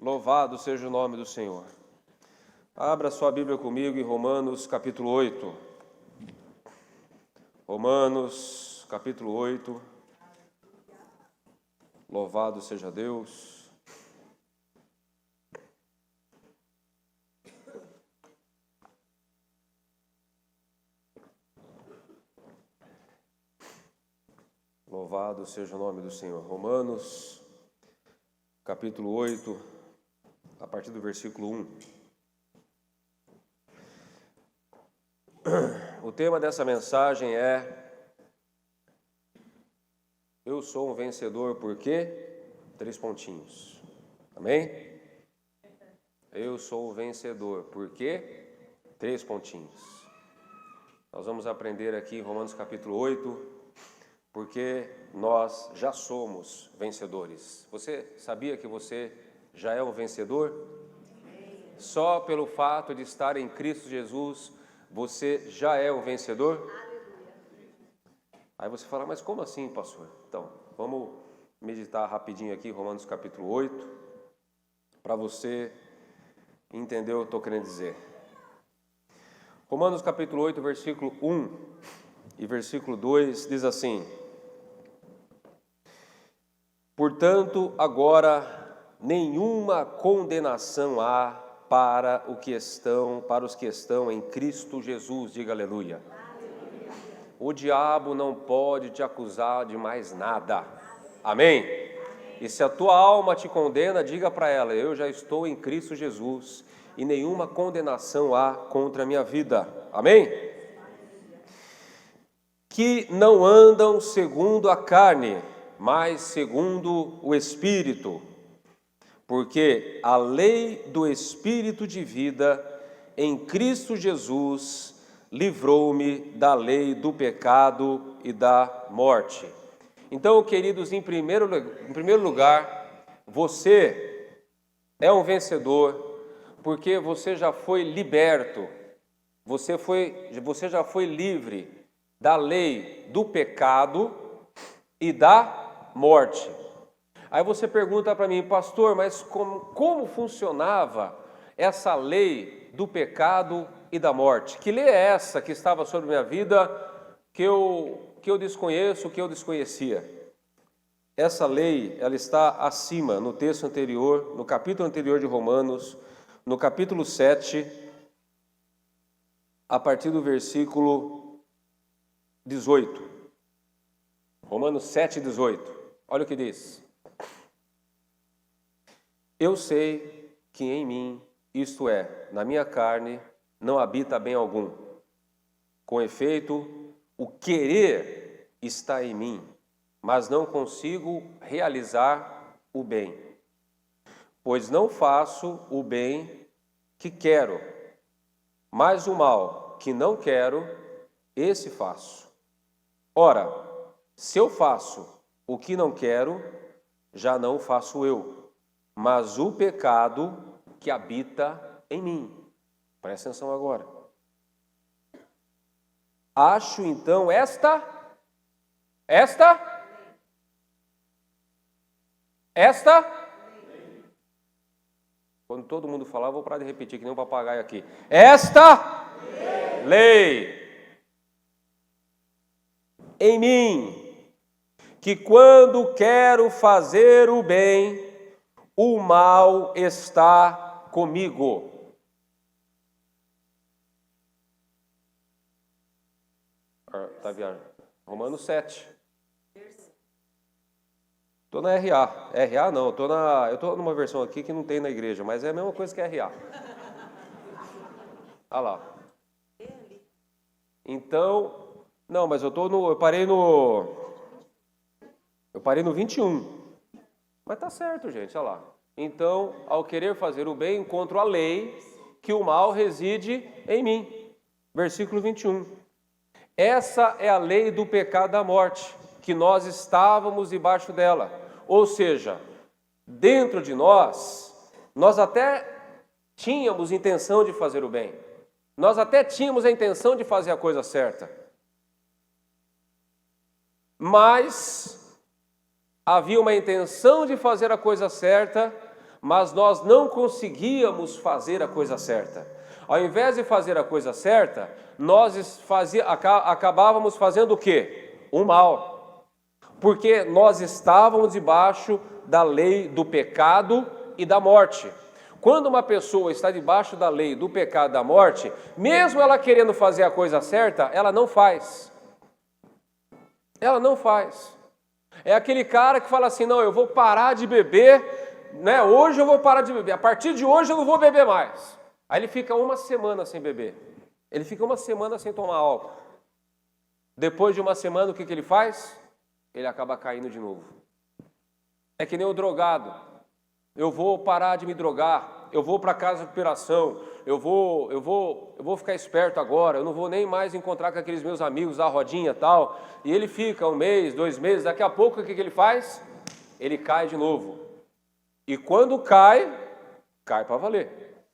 Louvado seja o nome do Senhor. Abra sua Bíblia comigo em Romanos capítulo 8. Romanos capítulo 8. Louvado seja Deus. Louvado seja o nome do Senhor. Romanos capítulo 8, a partir do versículo 1. O tema dessa mensagem é: eu sou um vencedor, por quê? 3 pontinhos. Amém? Eu sou um vencedor, por quê? 3 pontinhos. Nós vamos aprender aqui em Romanos capítulo 8, porque nós já somos vencedores. Você sabia que você já é um vencedor? Só pelo fato de estar em Cristo Jesus, você já é um vencedor? Aí você fala, mas como assim, pastor? Então, vamos meditar rapidinho aqui, Romanos capítulo 8, para você entender o que eu estou querendo dizer. Romanos capítulo 8, versículo 1 e versículo 2 diz assim: portanto, agora nenhuma condenação há para os que estão em Cristo Jesus. Diga aleluia. O diabo não pode te acusar de mais nada. Amém? E se a tua alma te condena, diga para ela: eu já estou em Cristo Jesus e nenhuma condenação há contra a minha vida. Amém? Que não andam segundo a carne, mas segundo o Espírito. Porque a lei do Espírito de vida em Cristo Jesus livrou-me da lei do pecado e da morte. Então, queridos, em primeiro lugar, você é um vencedor, porque você já foi liberto, você já foi livre da lei do pecado e da morte. Aí você pergunta para mim, pastor, mas como funcionava essa lei do pecado e da morte? Que lei é essa que estava sobre minha vida, que eu desconheço, que eu desconhecia? Essa lei, ela está acima, no texto anterior, no capítulo anterior de Romanos, no capítulo 7, a partir do versículo 18. Romanos 7, 18. Olha o que diz. Eu sei que em mim, isto é, na minha carne, não habita bem algum. Com efeito, o querer está em mim, mas não consigo realizar o bem. Pois não faço o bem que quero, mas o mal que não quero, esse faço. Ora, se eu faço o que não quero, já não faço eu, mas o pecado que habita em mim. Presta atenção agora. Acho então esta. Quando todo mundo falar, eu vou parar de repetir, que nem um papagaio aqui. Esta lei em mim, que quando quero fazer o bem, o mal está comigo. Está viajando. Romanos 7. Estou na RA. RA não, eu estou numa versão aqui que não tem na igreja, mas é a mesma coisa que RA. Olha lá. Então, não, mas eu parei no 21. Mas tá certo, gente, olha lá. Então, ao querer fazer o bem, encontro a lei que o mal reside em mim. Versículo 21. Essa é a lei do pecado da morte, que nós estávamos debaixo dela. Ou seja, dentro de nós até tínhamos intenção de fazer o bem. Nós até tínhamos a intenção de fazer a coisa certa. Mas havia uma intenção de fazer a coisa certa, mas nós não conseguíamos fazer a coisa certa. Ao invés de fazer a coisa certa, nós acabávamos fazendo o quê? O mal. Porque nós estávamos debaixo da lei do pecado e da morte. Quando uma pessoa está debaixo da lei do pecado e da morte, mesmo ela querendo fazer a coisa certa, ela não faz. Ela não faz. É aquele cara que fala assim, não, eu vou parar de beber, né? Hoje eu vou parar de beber, a partir de hoje eu não vou beber mais. Aí ele fica uma semana sem beber. Ele fica uma semana sem tomar álcool. Depois de uma semana, o que ele faz? Ele acaba caindo de novo. É que nem o drogado. Eu vou parar de me drogar, eu vou para casa de recuperação, eu vou ficar esperto agora, eu não vou nem mais encontrar com aqueles meus amigos da rodinha e tal. E ele fica 1 mês, 2 meses, daqui a pouco o que ele faz? Ele cai de novo. E quando cai para valer.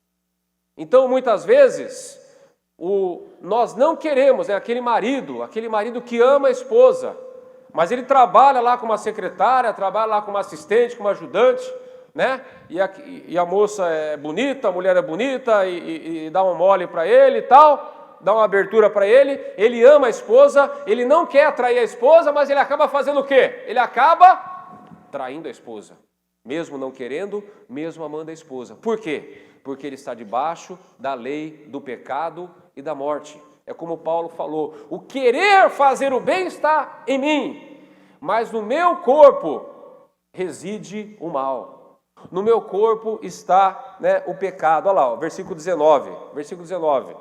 Então, muitas vezes, nós não queremos, aquele marido que ama a esposa, mas ele trabalha lá com uma secretária, trabalha lá com uma assistente, com uma ajudante, né? E a moça é bonita, a mulher é bonita, e dá um mole para ele e tal, dá uma abertura para ele ama a esposa, ele não quer atrair a esposa, mas ele acaba fazendo o quê? Ele acaba traindo a esposa, mesmo não querendo, mesmo amando a esposa. Por quê? Porque ele está debaixo da lei do pecado e da morte. É como Paulo falou, o querer fazer o bem está em mim, mas no meu corpo reside o mal. No meu corpo está, o pecado. Olha lá, versículo 19.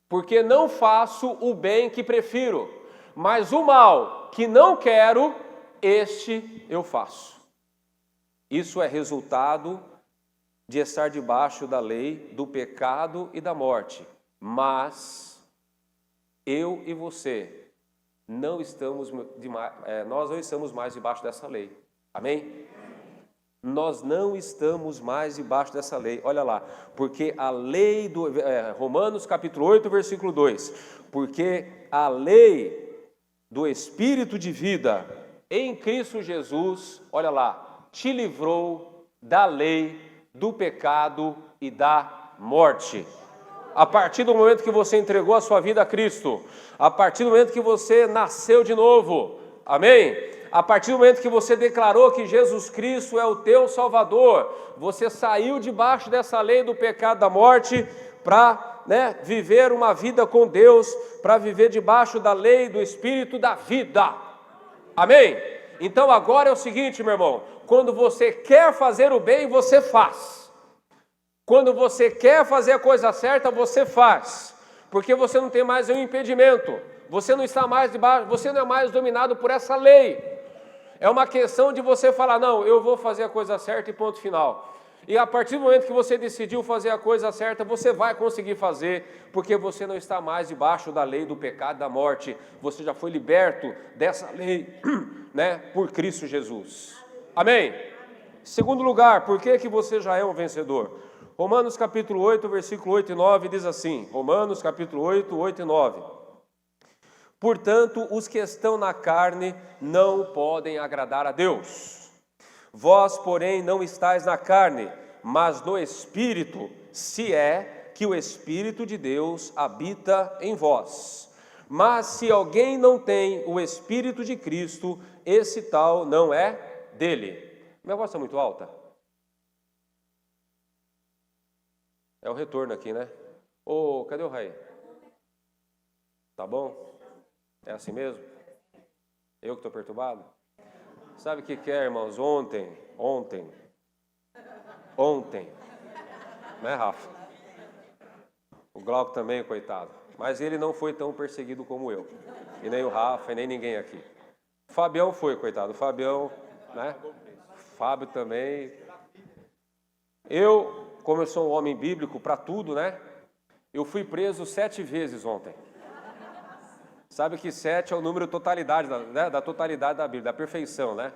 Porque não faço o bem que prefiro, mas o mal que não quero, este eu faço. Isso é resultado de estar debaixo da lei do pecado e da morte. Mas eu e você nós não estamos mais debaixo dessa lei. Amém? Nós não estamos mais debaixo dessa lei. Olha lá, porque a lei do Romanos capítulo 8, versículo 2. Porque a lei do Espírito de vida em Cristo Jesus, olha lá, te livrou da lei do pecado e da morte. A partir do momento que você entregou a sua vida a Cristo, a partir do momento que você nasceu de novo, amém? A partir do momento que você declarou que Jesus Cristo é o teu Salvador, você saiu debaixo dessa lei do pecado e da morte para viver uma vida com Deus, para viver debaixo da lei do Espírito da vida, amém? Então agora é o seguinte, meu irmão, quando você quer fazer o bem, você faz. Quando você quer fazer a coisa certa, você faz, porque você não tem mais nenhum impedimento, você não está mais debaixo, você não é mais dominado por essa lei. É uma questão de você falar, não, eu vou fazer a coisa certa e ponto final. E a partir do momento que você decidiu fazer a coisa certa, você vai conseguir fazer, porque você não está mais debaixo da lei do pecado e da morte, você já foi liberto dessa lei, por Cristo Jesus. Amém? Segundo lugar, por que você já é um vencedor? Romanos capítulo 8, versículo 8 e 9 diz assim, Romanos capítulo 8, 8 e 9. Portanto, os que estão na carne não podem agradar a Deus. Vós, porém, não estáis na carne, mas no Espírito, se é que o Espírito de Deus habita em vós. Mas se alguém não tem o Espírito de Cristo, esse tal não é dele. Minha voz está muito alta? É o retorno aqui, né? Cadê o Raí? Tá bom? É assim mesmo? Eu que estou perturbado? Sabe o que é, irmãos? Ontem, né, Rafa? O Glauco também, coitado. Mas ele não foi tão perseguido como eu. E nem o Rafa, e nem ninguém aqui. O Fabião foi, coitado. O Fabião, né? Fábio também. Como eu sou um homem bíblico para tudo, né? Eu fui preso 7 vezes ontem. Sabe que 7 é o número totalidade, da totalidade da Bíblia, da perfeição, né?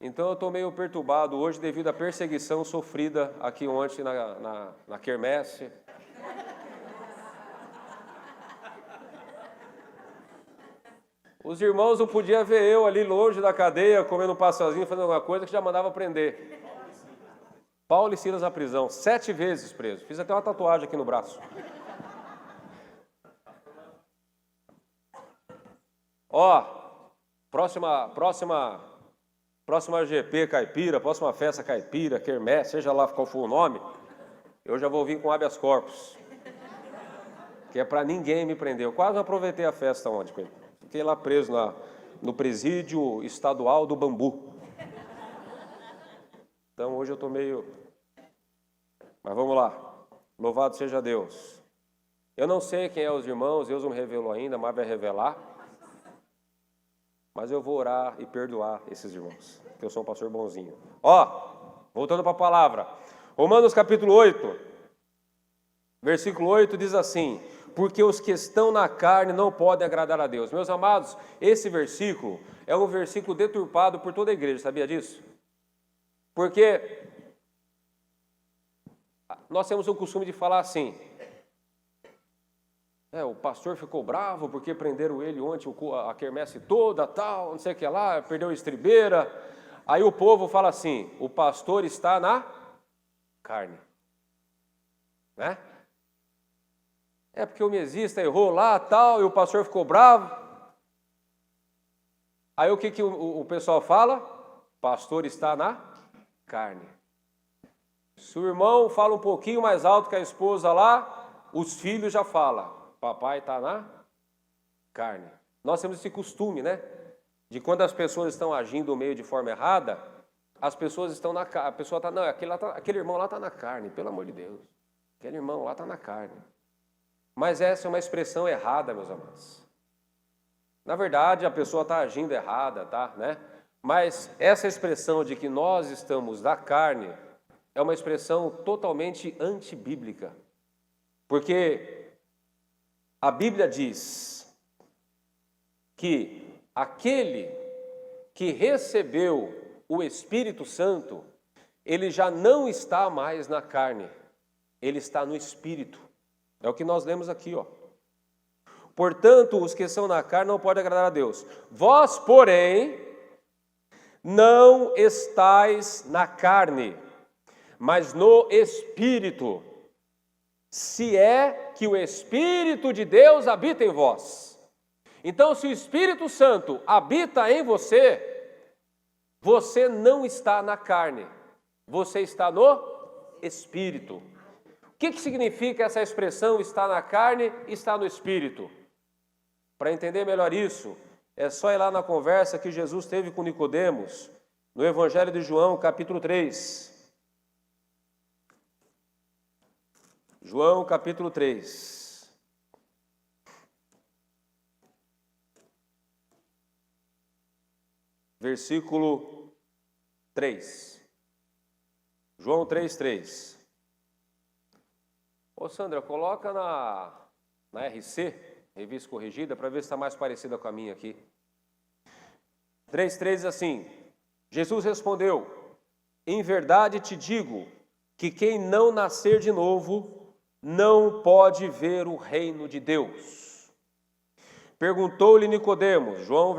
Então eu estou meio perturbado hoje devido à perseguição sofrida aqui ontem na quermesse. Os irmãos não podiam ver eu ali longe da cadeia, comendo um pastelzinho, fazendo alguma coisa que já mandava prender. Paulo e Silas na prisão, 7 vezes preso. Fiz até uma tatuagem aqui no braço. Ó, próxima GP caipira, próxima festa caipira, quermesse, seja lá qual for o nome, eu já vou vir com habeas corpus. Que é para ninguém me prender. Eu quase não aproveitei a festa ontem. Fiquei lá preso no presídio estadual do Bambu. Então hoje eu estou meio... Mas vamos lá. Louvado seja Deus. Eu não sei quem é os irmãos, Deus não me revelou ainda, mas vai revelar. Mas eu vou orar e perdoar esses irmãos, porque eu sou um pastor bonzinho. Ó, voltando para a palavra. Romanos capítulo 8, versículo 8 diz assim: porque os que estão na carne não podem agradar a Deus. Meus amados, esse versículo é um versículo deturpado por toda a igreja, sabia disso? Porque nós temos o costume de falar assim: o pastor ficou bravo porque prenderam ele ontem, a quermesse toda, tal, não sei o que lá, perdeu a estribeira. Aí o povo fala assim: o pastor está na carne. Né? É porque o mesista errou lá, tal, e o pastor ficou bravo. Aí o que o pessoal fala? O pastor está na carne. Se o irmão fala um pouquinho mais alto que a esposa lá, os filhos já falam: papai está na carne. Nós temos esse costume, né? De quando as pessoas estão agindo meio de forma errada, as pessoas estão na carne. A pessoa está, não, aquele irmão lá está na carne, pelo amor de Deus. Aquele irmão lá está na carne. Mas essa é uma expressão errada, meus amados. Na verdade, a pessoa está agindo errada, tá? Né? Mas essa expressão de que nós estamos na carne é uma expressão totalmente antibíblica. Porque a Bíblia diz que aquele que recebeu o Espírito Santo, ele já não está mais na carne, ele está no Espírito. É o que nós lemos aqui, ó. Portanto, os que estão na carne não podem agradar a Deus. Vós, porém, não estáis na carne, mas no Espírito, se é que o Espírito de Deus habita em vós. Então, se o Espírito Santo habita em você, você não está na carne, você está no Espírito. O que significa essa expressão está na carne e está no Espírito? Para entender melhor isso, é só ir lá na conversa que Jesus teve com Nicodemos, no Evangelho de João, capítulo 3. João, capítulo 3. Versículo 3. João 3, 3. Ô Sandra, coloca na RC, Revista Corrigida, para ver se está mais parecida com a minha aqui. 3,3 diz assim: Jesus respondeu: em verdade te digo que quem não nascer de novo não pode ver o reino de Deus. Perguntou-lhe Nicodemos, João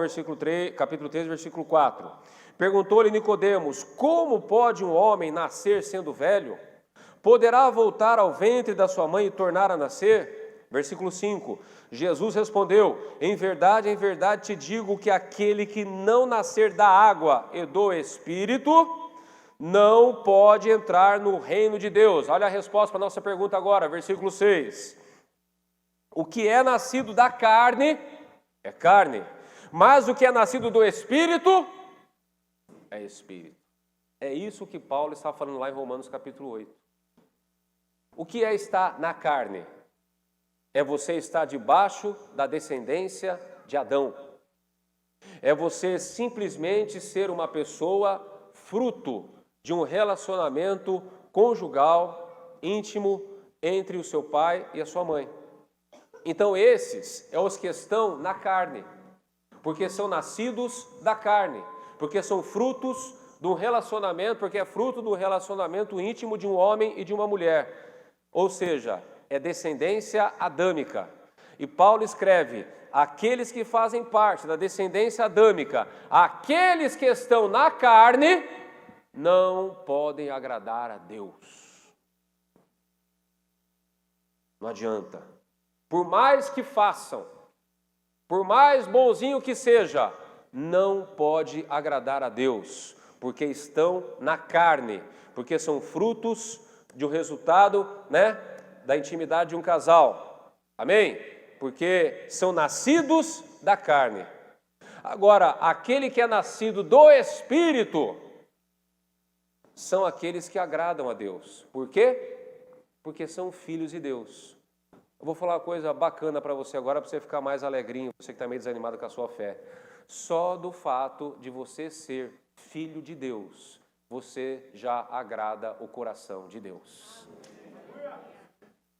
capítulo 3, versículo 4. Perguntou-lhe Nicodemos: como pode um homem nascer sendo velho? Poderá voltar ao ventre da sua mãe e tornar a nascer? Versículo 5. Jesus respondeu: em verdade te digo que aquele que não nascer da água e do Espírito não pode entrar no reino de Deus. Olha a resposta para a nossa pergunta agora, versículo 6. O que é nascido da carne é carne, mas o que é nascido do Espírito é Espírito. É isso que Paulo está falando lá em Romanos capítulo 8. O que é estar na carne? É você estar debaixo da descendência de Adão. É você simplesmente ser uma pessoa fruto de um relacionamento conjugal, íntimo, entre o seu pai e a sua mãe. Então esses são os que estão na carne, porque são nascidos da carne, porque são frutos de um relacionamento, porque é fruto do relacionamento íntimo de um homem e de uma mulher. Ou seja, é descendência adâmica. E Paulo escreve: aqueles que fazem parte da descendência adâmica, aqueles que estão na carne, não podem agradar a Deus. Não adianta. Por mais que façam, por mais bonzinho que seja, não pode agradar a Deus, porque estão na carne, porque são frutos de um resultado, da intimidade de um casal. Amém? Porque são nascidos da carne. Agora, aquele que é nascido do Espírito são aqueles que agradam a Deus. Por quê? Porque são filhos de Deus. Eu vou falar uma coisa bacana para você agora, para você ficar mais alegrinho, você que está meio desanimado com a sua fé. Só do fato de você ser filho de Deus, você já agrada o coração de Deus.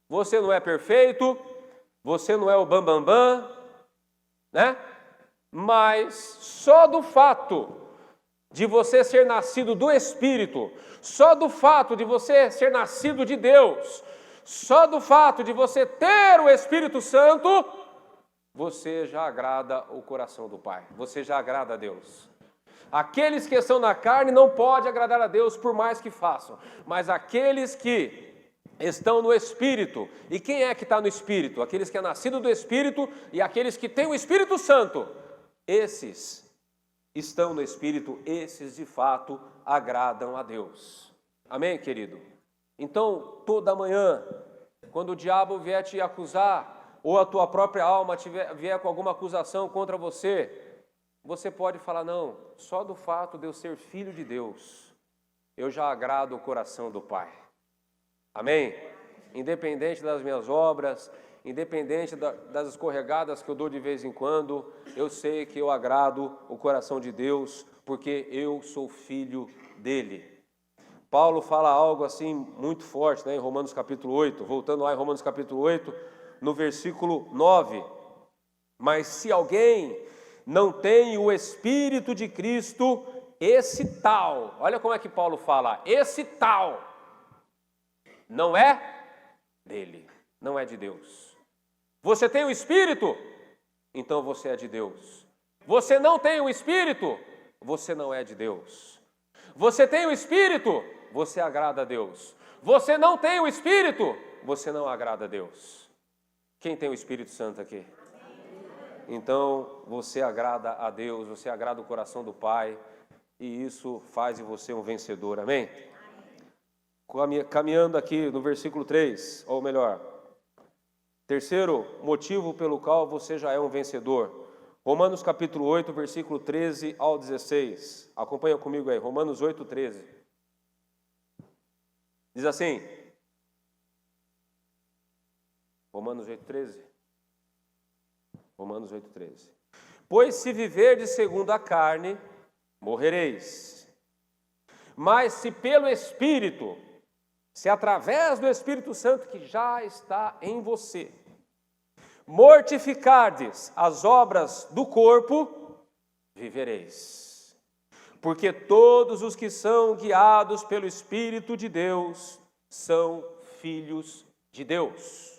Você não é perfeito, você não é o bambambam, Mas só do fato de você ser nascido do Espírito, só do fato de você ser nascido de Deus, só do fato de você ter o Espírito Santo, você já agrada o coração do Pai, você já agrada a Deus. Aqueles que estão na carne não podem agradar a Deus por mais que façam, mas aqueles que estão no Espírito, e quem é que está no Espírito? Aqueles que é nascido do Espírito e aqueles que têm o Espírito Santo, esses estão no Espírito, esses de fato agradam a Deus. Amém, querido? Então, toda manhã, quando o diabo vier te acusar, ou a tua própria alma vier com alguma acusação contra você, você pode falar: não, só do fato de eu ser filho de Deus, eu já agrado o coração do Pai. Amém? Independente das minhas obras, independente das escorregadas que eu dou de vez em quando, eu sei que eu agrado o coração de Deus, porque eu sou filho dele. Paulo fala algo assim muito forte, em Romanos capítulo 8, voltando lá em Romanos capítulo 8, no versículo 9. Mas se alguém não tem o Espírito de Cristo, esse tal, olha como é que Paulo fala, esse tal não é dele, não é de Deus. Você tem o Espírito? Então você é de Deus. Você não tem o Espírito? Você não é de Deus. Você tem o Espírito? Você agrada a Deus. Você não tem o Espírito? Você não agrada a Deus. Quem tem o Espírito Santo aqui? Então você agrada a Deus, você agrada o coração do Pai, e isso faz de você um vencedor. Amém? Caminhando aqui no versículo 3, ou melhor, terceiro motivo pelo qual você já é um vencedor. Romanos capítulo 8, versículo 13 ao 16. Acompanha comigo aí, Romanos 8, 13. Diz assim, Romanos 8, 13. Romanos 8, 13. Pois se viverdes segundo a carne, morrereis. Mas se pelo Espírito, se através do Espírito Santo que já está em você, mortificardes as obras do corpo, vivereis. Porque todos os que são guiados pelo Espírito de Deus são filhos de Deus.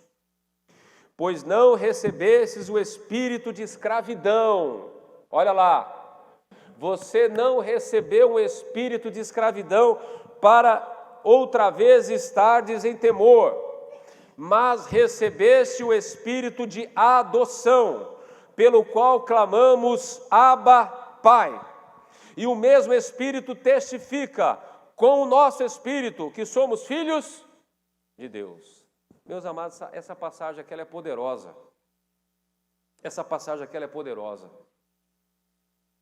Pois não recebestes o espírito de escravidão. Olha lá, você não recebeu um espírito de escravidão para outra vez estardes em temor, mas recebeste o espírito de adoção, pelo qual clamamos, Abba, Pai. E o mesmo Espírito testifica com o nosso espírito que somos filhos de Deus. Meus amados, essa passagem aqui ela é poderosa. Essa passagem aqui ela é poderosa.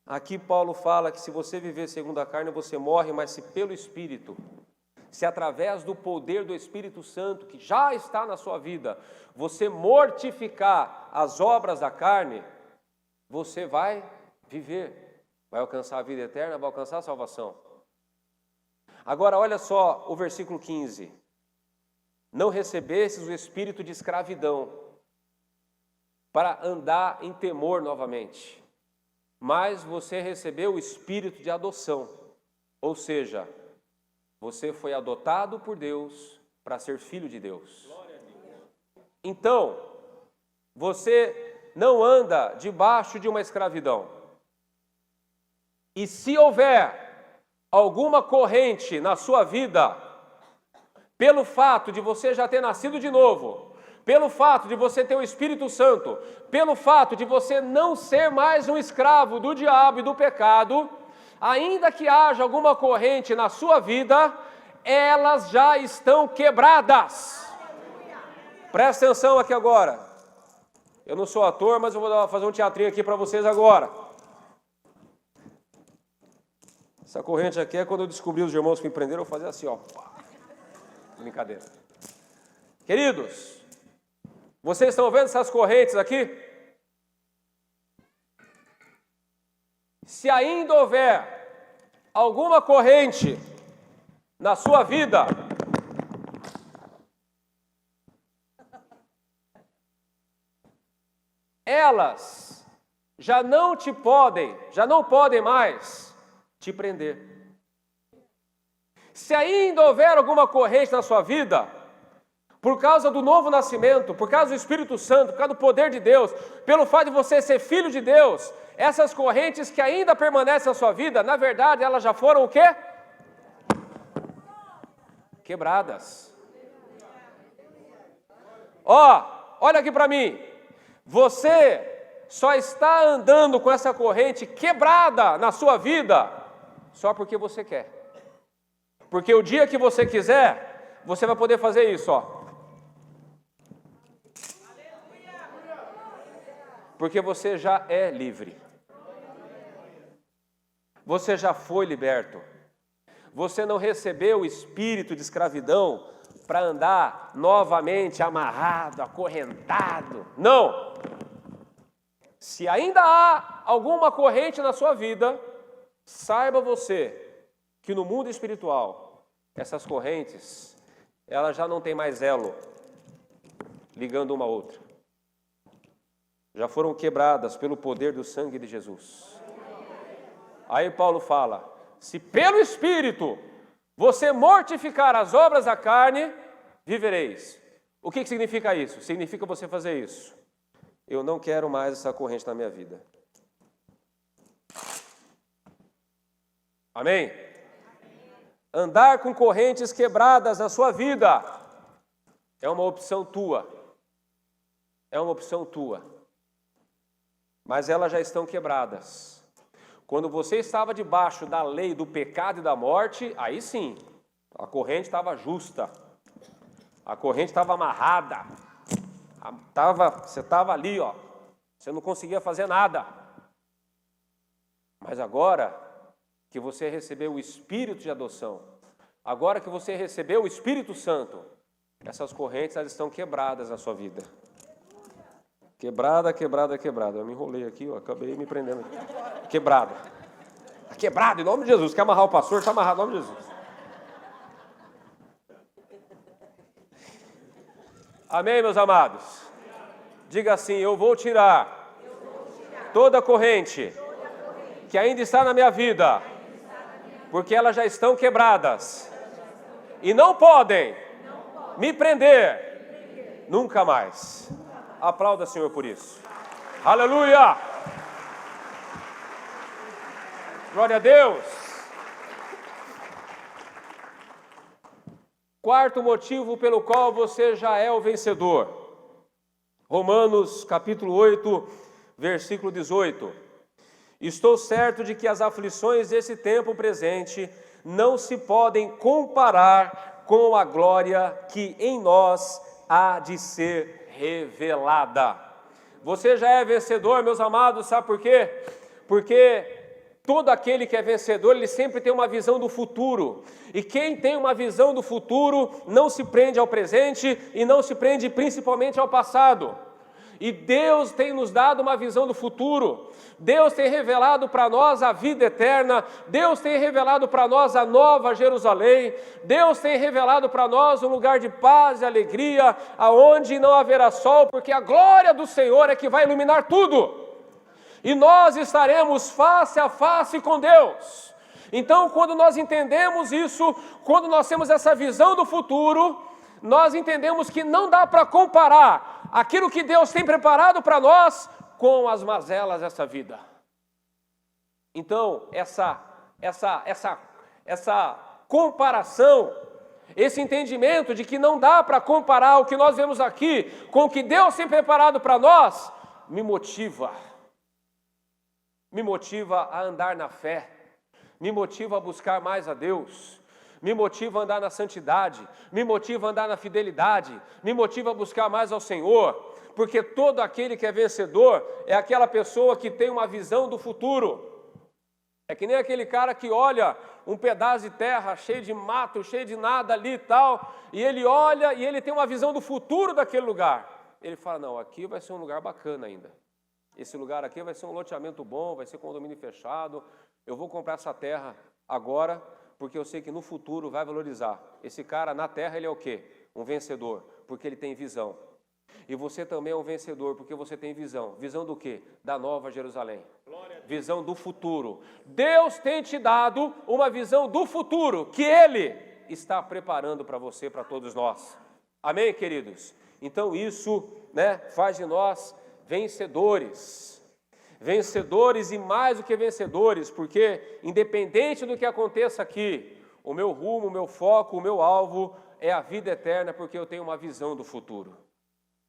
Aqui Paulo fala que se você viver segundo a carne, você morre, mas se pelo Espírito, se através do poder do Espírito Santo, que já está na sua vida, você mortificar as obras da carne, você vai viver. Vai alcançar a vida eterna, vai alcançar a salvação. Agora, olha só o versículo 15. Não recebestes o espírito de escravidão para andar em temor novamente, mas você recebeu o espírito de adoção, ou seja, você foi adotado por Deus para ser filho de Deus. Então, você não anda debaixo de uma escravidão. E se houver alguma corrente na sua vida, pelo fato de você já ter nascido de novo, pelo fato de você ter o Espírito Santo, pelo fato de você não ser mais um escravo do diabo e do pecado, ainda que haja alguma corrente na sua vida, elas já estão quebradas. Presta atenção aqui agora. Eu não sou ator, mas eu vou fazer um teatrinho aqui para vocês agora. Essa corrente aqui é quando eu descobri os irmãos que me prenderam, eu fazia assim, ó. Brincadeira. Queridos, vocês estão vendo essas correntes aqui? Se ainda houver alguma corrente na sua vida, elas já não podem mais te prender. Se ainda houver alguma corrente na sua vida, por causa do novo nascimento, por causa do Espírito Santo, por causa do poder de Deus, pelo fato de você ser filho de Deus, essas correntes que ainda permanecem na sua vida, na verdade, elas já foram o quê? Quebradas. Olha aqui para mim. Você só está andando com essa corrente quebrada na sua vida só porque você quer. Porque o dia que você quiser, você vai poder fazer isso, ó. Porque você já é livre. Você já foi liberto. Você não recebeu o espírito de escravidão para andar novamente amarrado, acorrentado. Não! Se ainda há alguma corrente na sua vida, saiba você que no mundo espiritual, essas correntes, elas já não têm mais elo ligando uma a outra. Já foram quebradas pelo poder do sangue de Jesus. Aí Paulo fala, se pelo Espírito você mortificar as obras da carne, vivereis. O que significa isso? Significa você fazer isso. Eu não quero mais essa corrente na minha vida. Amém? Andar com correntes quebradas na sua vida é uma opção tua. É uma opção tua. Mas elas já estão quebradas. Quando você estava debaixo da lei do pecado e da morte, aí sim, a corrente estava justa. A corrente estava amarrada. Você estava ali, ó. Você não conseguia fazer nada. Mas agora que você recebeu o Espírito de adoção, agora que você recebeu o Espírito Santo, essas correntes elas estão quebradas na sua vida. Quebrada, quebrada, quebrada. Eu me enrolei aqui, ó, acabei me prendendo aqui. Quebrada. Está quebrado, em nome de Jesus. Quer amarrar o pastor? Está amarrado, em nome de Jesus. Amém, meus amados? Diga assim, eu vou tirar toda corrente que ainda está na minha vida, porque elas já estão quebradas e não podem me prender nunca mais. Aplauda, Senhor, por isso. Aleluia! Glória a Deus! Quarto motivo pelo qual você já é o vencedor. Romanos capítulo 8, versículo 18. Estou certo de que as aflições desse tempo presente não se podem comparar com a glória que em nós há de ser revelada. Você já é vencedor, meus amados, sabe por quê? Porque todo aquele que é vencedor, ele sempre tem uma visão do futuro. E quem tem uma visão do futuro não se prende ao presente e não se prende principalmente ao passado. E Deus tem nos dado uma visão do futuro. Deus tem revelado para nós a vida eterna. Deus tem revelado para nós a nova Jerusalém. Deus tem revelado para nós um lugar de paz e alegria, aonde não haverá sol, porque a glória do Senhor é que vai iluminar tudo. E nós estaremos face a face com Deus. Então, quando nós entendemos isso, quando nós temos essa visão do futuro, nós entendemos que não dá para comparar aquilo que Deus tem preparado para nós com as mazelas dessa vida. Então, essa comparação, esse entendimento de que não dá para comparar o que nós vemos aqui com o que Deus tem preparado para nós, me motiva a andar na fé, me motiva a buscar mais a Deus, me motiva a andar na santidade, me motiva a andar na fidelidade, me motiva a buscar mais ao Senhor, porque todo aquele que é vencedor é aquela pessoa que tem uma visão do futuro. É que nem aquele cara que olha um pedaço de terra cheio de mato, cheio de nada ali e tal, e ele olha e ele tem uma visão do futuro daquele lugar. Ele fala, não, aqui vai ser um lugar bacana ainda. Esse lugar aqui vai ser um loteamento bom, vai ser condomínio fechado, eu vou comprar essa terra agora, porque eu sei que no futuro vai valorizar. Esse cara na terra ele é o quê? Um vencedor, porque ele tem visão. E você também é um vencedor, porque você tem visão. Visão do quê? Da Nova Jerusalém. Visão do futuro. Deus tem te dado uma visão do futuro, que Ele está preparando para você, para todos nós. Amém, queridos? Então isso, faz de nós vencedores. Vencedores e mais do que vencedores, porque independente do que aconteça aqui, o meu rumo, o meu foco, o meu alvo é a vida eterna, porque eu tenho uma visão do futuro.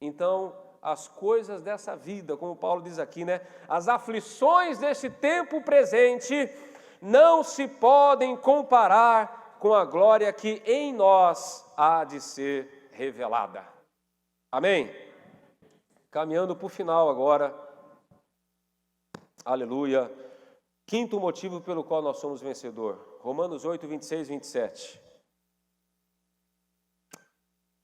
Então, as coisas dessa vida, como Paulo diz aqui, as aflições desse tempo presente não se podem comparar com a glória que em nós há de ser revelada. Amém? Caminhando para o final agora. Aleluia. Quinto motivo pelo qual nós somos vencedor. Romanos 8, 26, 27.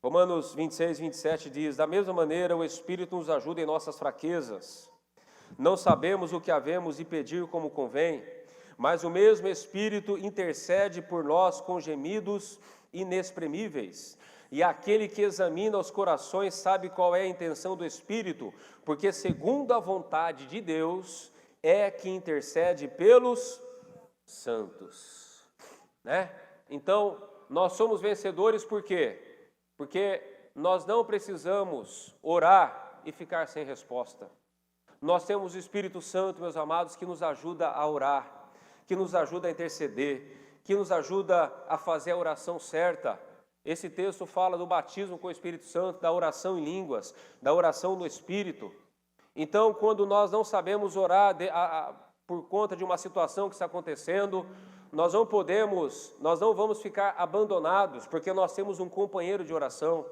Romanos 26, 27 diz, da mesma maneira o Espírito nos ajuda em nossas fraquezas. Não sabemos o que havemos de pedir como convém, mas o mesmo Espírito intercede por nós com gemidos inexprimíveis. E aquele que examina os corações sabe qual é a intenção do Espírito, porque segundo a vontade de Deus é que intercede pelos santos. Então, nós somos vencedores por quê? Porque nós não precisamos orar e ficar sem resposta. Nós temos o Espírito Santo, meus amados, que nos ajuda a orar, que nos ajuda a interceder, que nos ajuda a fazer a oração certa. Esse texto fala do batismo com o Espírito Santo, da oração em línguas, da oração no Espírito. Então, quando nós não sabemos orar por conta de uma situação que está acontecendo, nós não vamos ficar abandonados, porque nós temos um companheiro de oração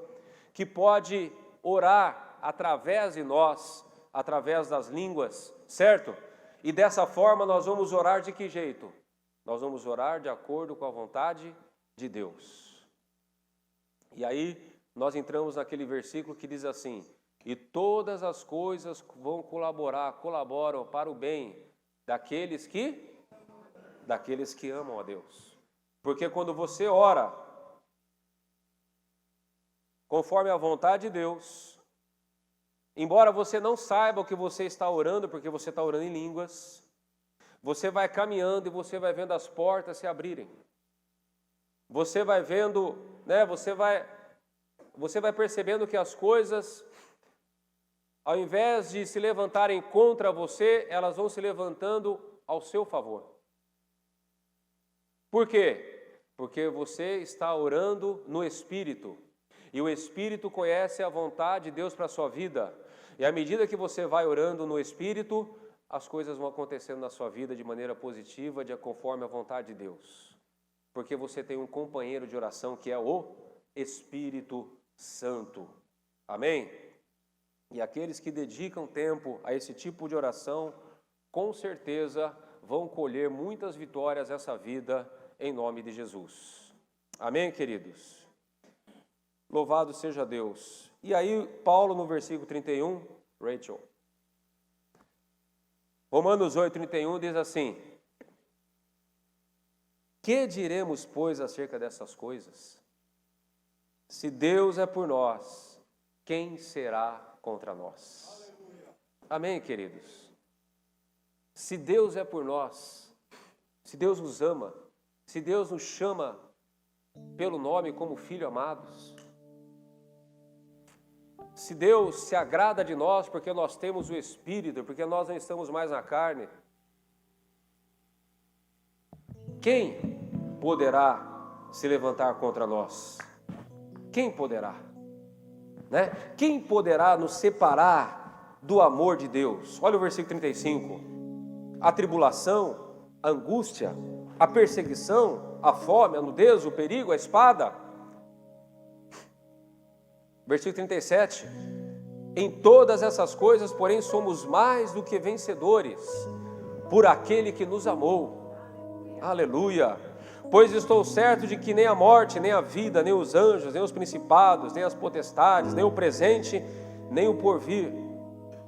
que pode orar através de nós, através das línguas, certo? E dessa forma nós vamos orar de que jeito? Nós vamos orar de acordo com a vontade de Deus. E aí nós entramos naquele versículo que diz assim, e todas as coisas colaboram para o bem daqueles que amam a Deus. Porque quando você ora conforme a vontade de Deus, embora você não saiba o que você está orando, porque você está orando em línguas, você vai caminhando e você vai vendo as portas se abrirem. Você vai vendo, você vai percebendo que as coisas, ao invés de se levantarem contra você, elas vão se levantando ao seu favor. Por quê? Porque você está orando no Espírito. E o Espírito conhece a vontade de Deus para a sua vida. E à medida que você vai orando no Espírito, as coisas vão acontecendo na sua vida de maneira positiva, conforme a vontade de Deus. Porque você tem um companheiro de oração que é o Espírito Santo. Amém? E aqueles que dedicam tempo a esse tipo de oração, com certeza vão colher muitas vitórias nessa vida, em nome de Jesus. Amém, queridos? Louvado seja Deus. E aí, Paulo, no versículo 31, Rachel. Romanos 8, 31 diz assim, que diremos, pois, acerca dessas coisas? Se Deus é por nós, quem será contra nós? Amém, queridos? Se Deus é por nós, se Deus nos ama, se Deus nos chama pelo nome como filho amados, se Deus se agrada de nós porque nós temos o Espírito, porque nós não estamos mais na carne, quem poderá se levantar contra nós? Quem poderá? Né? Quem poderá nos separar do amor de Deus? Olha o versículo 35. A tribulação, a angústia, a perseguição, a fome, a nudez, o perigo, a espada. Versículo 37. Em todas essas coisas, porém, somos mais do que vencedores por aquele que nos amou. Aleluia! Pois estou certo de que nem a morte, nem a vida, nem os anjos, nem os principados, nem as potestades, nem o presente, nem o porvir,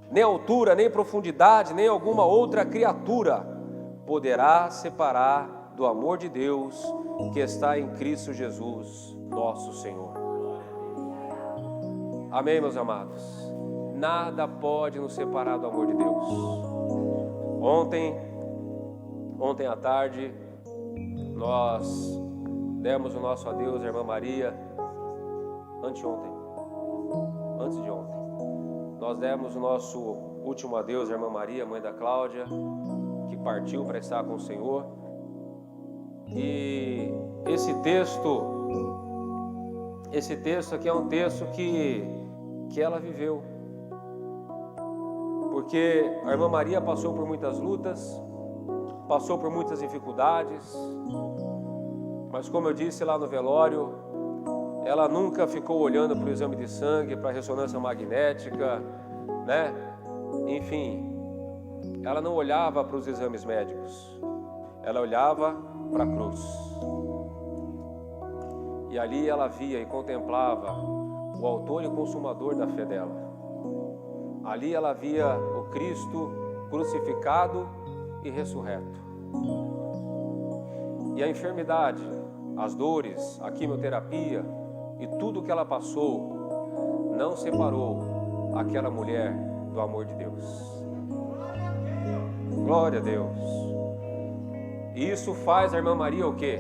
nem a altura, nem profundidade, nem alguma outra criatura poderá separar do amor de Deus que está em Cristo Jesus, nosso Senhor. Amém, meus amados? Nada pode nos separar do amor de Deus. Ontem à tarde, nós demos o nosso adeus à irmã Maria. Antes de ontem, nós demos o nosso último adeus à irmã Maria, mãe da Cláudia, que partiu para estar com o Senhor. E esse texto aqui é um texto que ela viveu, porque a irmã Maria passou por muitas lutas, passou por muitas dificuldades, mas como eu disse lá no velório, ela nunca ficou olhando para o exame de sangue, para a ressonância magnética, né? Enfim, ela não olhava para os exames médicos, ela olhava para a cruz. E ali ela via e contemplava o autor e consumador da fé dela. Ali ela via o Cristo crucificado e ressurreto. E a enfermidade, as dores, a quimioterapia e tudo que ela passou não separou aquela mulher do amor de Deus. Glória a Deus. E isso faz a irmã Maria o quê?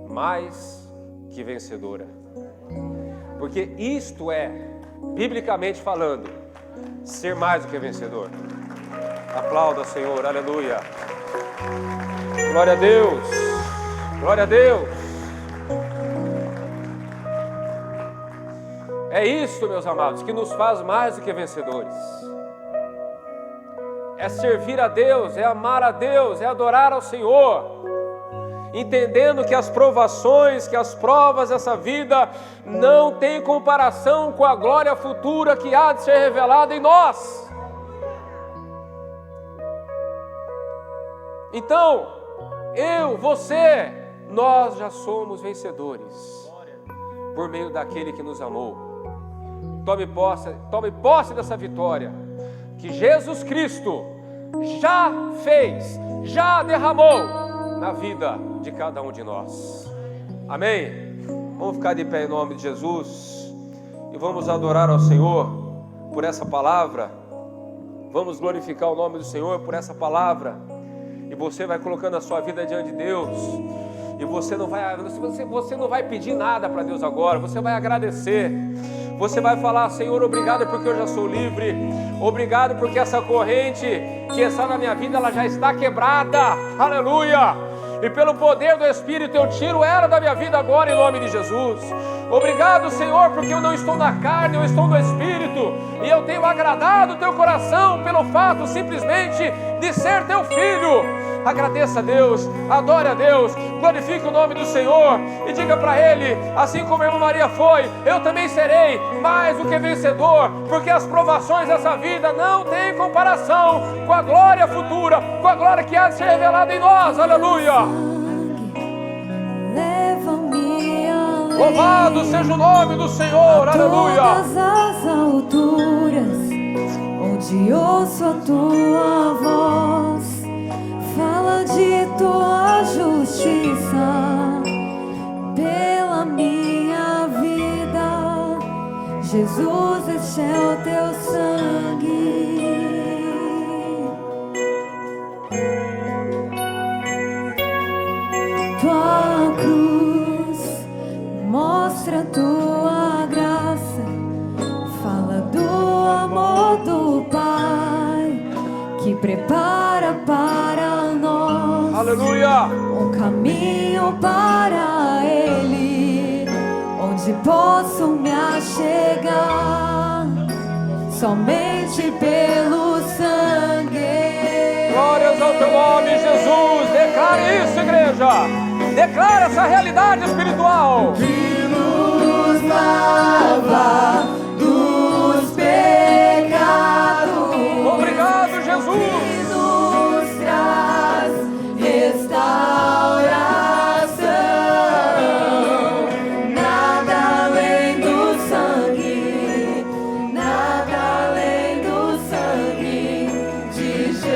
Mais que vencedora. Porque isto é, biblicamente falando, ser mais do que vencedor. Aplauda, Senhor, aleluia. Glória a Deus, glória a Deus. É isso, meus amados, que nos faz mais do que vencedores. É servir a Deus, é amar a Deus, é adorar ao Senhor, entendendo que as provações, que as provas dessa vida não têm comparação com a glória futura que há de ser revelada em nós. Então, eu, você, nós já somos vencedores por meio daquele que nos amou. Tome posse dessa vitória que Jesus Cristo já fez, já derramou na vida de cada um de nós. Amém? Vamos ficar de pé em nome de Jesus e vamos adorar ao Senhor por essa palavra. Vamos glorificar o nome do Senhor por essa palavra. E você vai colocando a sua vida diante de Deus. E você não vai pedir nada para Deus agora. Você vai agradecer. Você vai falar: Senhor, obrigado porque eu já sou livre. Obrigado porque essa corrente que está na minha vida, ela já está quebrada. Aleluia! E pelo poder do Espírito eu tiro ela da minha vida agora em nome de Jesus. Obrigado, Senhor, porque eu não estou na carne, eu estou no Espírito. E eu tenho agradado o teu coração pelo fato simplesmente de ser teu filho. Agradeça a Deus, adore a Deus, glorifique o nome do Senhor e diga para Ele, assim como a irmã Maria foi, eu também serei mais do que vencedor, porque as provações dessa vida não têm comparação com a glória futura, com a glória que há de ser revelada em nós. Aleluia! Louvado seja o nome do Senhor. Aleluia! Todas as alturas, onde ouço a tua voz, fala de tua justiça pela minha vida. Jesus, este é o teu sangue. Tua cruz mostra tua graça, fala prepara para nós Aleluia! um caminho para Ele, onde posso me achegar somente pelo sangue. Glórias ao teu nome, Jesus! Declare isso, igreja! Declare essa realidade espiritual! Que nos lava dos pecados. Obrigado, Jesus! Que nos traz restauração. Nada além do sangue, nada além do sangue de Jesus.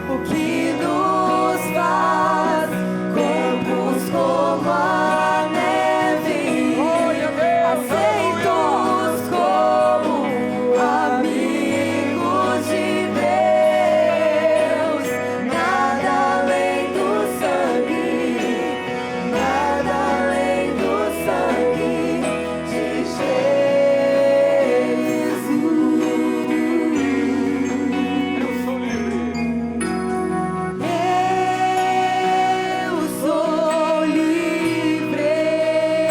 O que nos faz corpos como a neve, Glória a Deus! aceitos como amigos de Deus. Nada além do sangue, nada além do sangue de Jesus. Eu sou livre! Eu sou livre.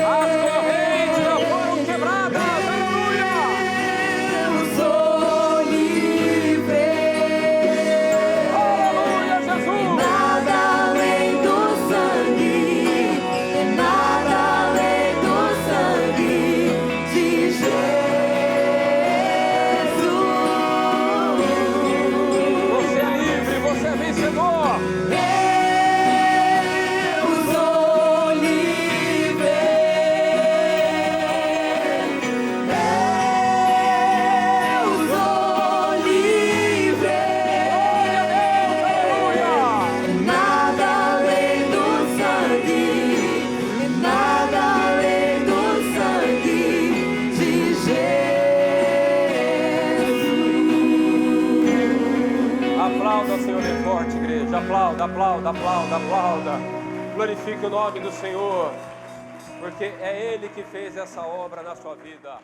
As correntes já foram quebradas! Aleluia! Eu sou livre. Aleluia, Jesus! Nada além do sangue, nada além do sangue de Jesus. Você é livre, você é vencedor! Eu sou livre. Eu sou livre. Aleluia! Nada além do sangue, nada além do sangue de Jesus. Aplauda, Senhor, bem forte, igreja. Aplauda, aplauda, aplauda, aplauda. Glorifique o nome do Senhor, porque é Ele que fez essa obra na sua vida.